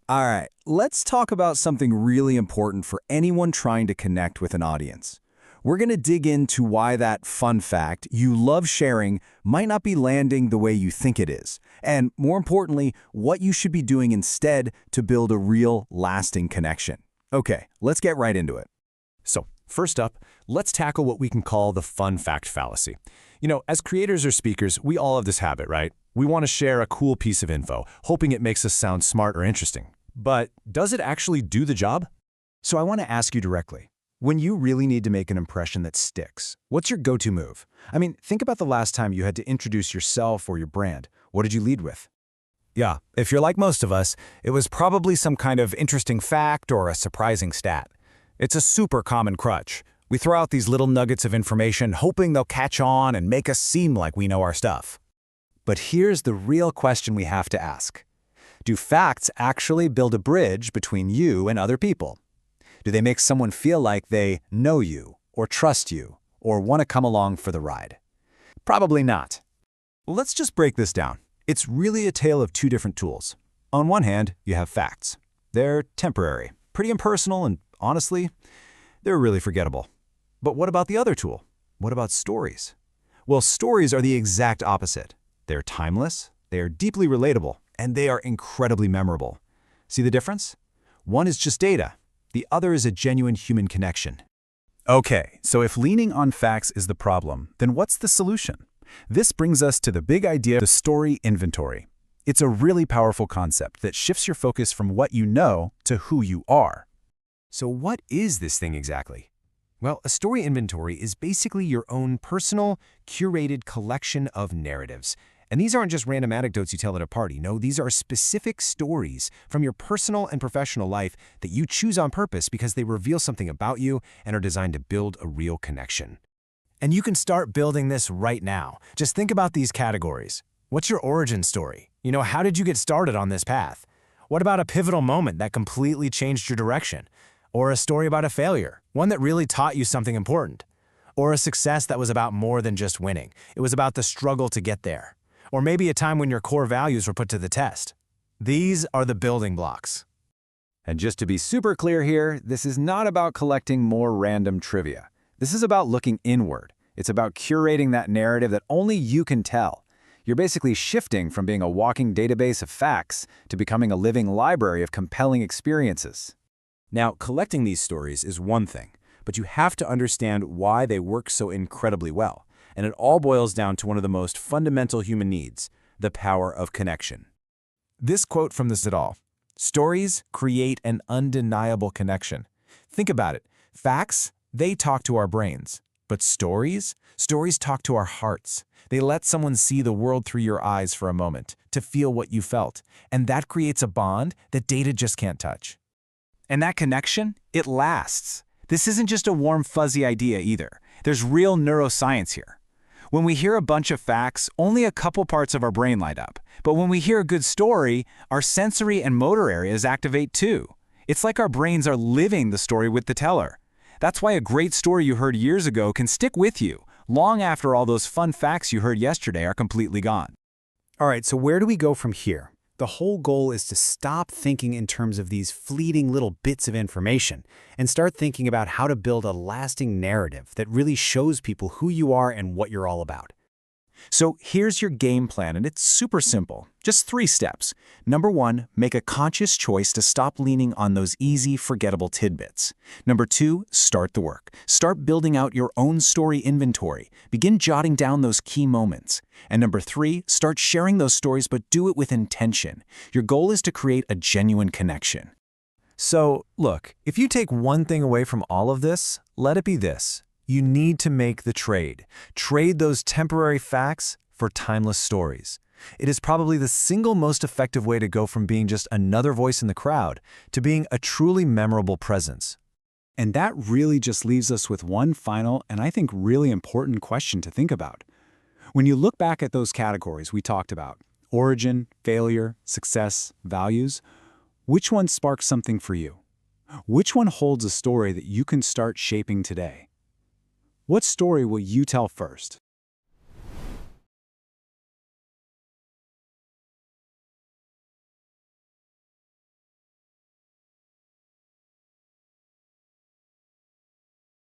All right, let's talk about something really important for anyone trying to connect with an audience. We're going to dig into why that fun fact you love sharing might not be landing the way you think it is, and more importantly, what you should be doing instead to build a real, lasting connection. Okay, let's get right into it. So, first up, let's tackle what we can call the fun fact fallacy. As creators or speakers, we all have this habit, right? We want to share a cool piece of info, hoping it makes us sound smart or interesting. But does it actually do the job? So I want to ask you directly, when you really need to make an impression that sticks, what's your go-to move? I mean, think about the last time you had to introduce yourself or your brand. What did you lead with? Yeah, if you're like most of us, it was probably some kind of interesting fact or a surprising stat. It's a super common crutch. We throw out these little nuggets of information hoping they'll catch on and make us seem like we know our stuff. But here's the real question we have to ask. Do facts actually build a bridge between you and other people? Do they make someone feel like they know you, or trust you, or want to come along for the ride? Probably not. Let's just break this down. It's really a tale of two different tools. On one hand, you have facts. They're temporary, pretty impersonal, and honestly, they're really forgettable. But what about the other tool? What about stories? Well, stories are the exact opposite. They're timeless, they are deeply relatable, and they are incredibly memorable. See the difference? One is just data. The other is a genuine human connection. Okay, so if leaning on facts is the problem, then what's the solution? This brings us to the big idea of the story inventory. It's a really powerful concept that shifts your focus from what you know to who you are. So what is this thing exactly? Well, a story inventory is basically your own personal, curated collection of narratives. And these aren't just random anecdotes you tell at a party. No, these are specific stories from your personal and professional life that you choose on purpose because they reveal something about you and are designed to build a real connection. And you can start building this right now. Just think about these categories. What's your origin story? How did you get started on this path? What about a pivotal moment that completely changed your direction? Or a story about a failure, one that really taught you something important? Or a success that was about more than just winning. It was about the struggle to get there. Or maybe a time when your core values were put to the test. These are the building blocks. And just to be super clear here, this is not about collecting more random trivia. This is about looking inward. It's about curating that narrative that only you can tell. You're basically shifting from being a walking database of facts to becoming a living library of compelling experiences. Now, collecting these stories is one thing, but you have to understand why they work so incredibly well. And it all boils down to one of the most fundamental human needs, the power of connection. This quote from this et al. Stories create an undeniable connection. Think about it. Facts, they talk to our brains. But stories talk to our hearts. They let someone see the world through your eyes for a moment, to feel what you felt. And that creates a bond that data just can't touch. And that connection, it lasts. This isn't just a warm, fuzzy idea either. There's real neuroscience here. When we hear a bunch of facts, only a couple parts of our brain light up. But when we hear a good story, our sensory and motor areas activate too. It's like our brains are living the story with the teller. That's why a great story you heard years ago can stick with you, long after all those fun facts you heard yesterday are completely gone. All right, so where do we go from here? The whole goal is to stop thinking in terms of these fleeting little bits of information and start thinking about how to build a lasting narrative that really shows people who you are and what you're all about. So here's your game plan, and it's super simple. Just 3 steps. Number 1, make a conscious choice to stop leaning on those easy, forgettable tidbits. Number 2, start the work. Start building out your own story inventory. Begin jotting down those key moments. And number 3, start sharing those stories, but do it with intention. Your goal is to create a genuine connection. So, look, if you take one thing away from all of this, let it be this. You need to make the trade. Trade those temporary facts for timeless stories. It is probably the single most effective way to go from being just another voice in the crowd to being a truly memorable presence. And that really just leaves us with one final and I think really important question to think about. When you look back at those categories we talked about, origin, failure, success, values, which one sparks something for you? Which one holds a story that you can start shaping today? What story will you tell first?